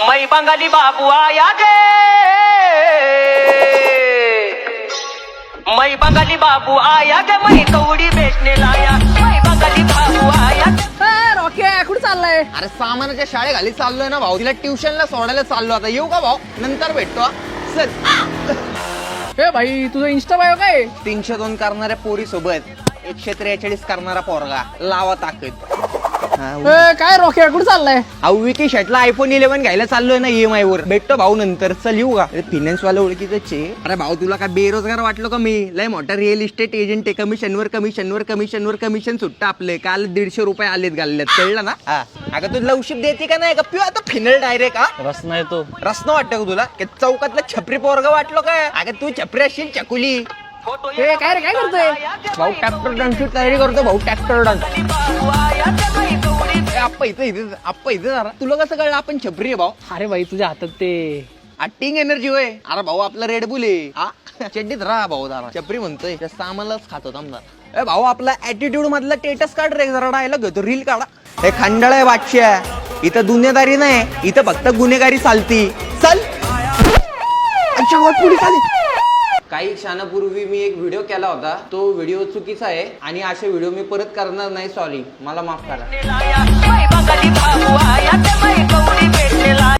मै बंगाली बाबू आया गे, मै बंगाली बाबू आया गे, मै कवडी बेचने लाया, मै बंगाली बाबू आया गे. रॉकी कुठे चाललाय? अरे सामानाच्या शाळे घाली चाललोय ना भाऊ, तिला ट्युशनला सोडायला चाललो. आता येऊ का भाऊ? नंतर भेटतो हा. चल. हे भाई तुझं इंस्टा बायो काय? 302 करणाऱ्या पोरी सोबत 143 करणारा पोरगा, लावा ताकद. काय रॉकी कुठे चाललाय? विकी शर्टला आयफोन 11 घ्यायला चाललोय ना EMI वर. भेटतो भाऊ नंतर. चल येऊ का? फायनान्स वाला ओळखीच. अरे भाऊ तुला काय बेरोजगार वाटलो का मी? लय मोठा रिअल इस्टेट एजंट आहे. कमिशनवर कमिशनवर कमिशनवर कमिशन सुट्टा आपले. काल 150 रुपये आलेत घालण्यात, कळलं ना? हा अगं तू लवशिप देते का नाही का? पिऊ आता फिनल डायरेक्ट. हा रस नाही तो. रस्न वाटतं का तुला? चौकातला छपरी पोरगा वाटलो काय? अगं तू छपरी असशील चकुली. हे काय रे, काय करतोय? भाऊ ट्रॅक्टर डान्सची तयारी करतो भाऊ. Tractor dance. बाबू आया गे, मै कवडी आप्पा इथे जरा. तुला कसं कळलं आपण छपरी आहे भाऊ? अरे भाई तुझ्या हातात ते ऍक्टिंग एनर्जी होय. अरे भाऊ आपला रेड बुल आहे. हा चड्डीत राहा भाऊ जरा. छपरी म्हणतोय जास्त आम्हालाच खातो आमदार. ए भाऊ आपला ऍटिट्यूड मधला स्टेटस काढ रे जरा. डायलॉग घेतो, रील काढा. हे खंडाळ आहे बादशा. इथं दुनियादारी नाही, इथं फक्त गुन्हेगारी चालती. चल. अच्छा पोलीस आली. काही क्षणापूर्वी मी एक व्हिडिओ केला होता. तो व्हिडिओ चुकीचा आहे आणि असे व्हिडिओ मी परत करणार नाही. सॉरी, मला माफ करा. लाया, मै बंगाली बाबू आया गे, मै कवडी बेचने लाया.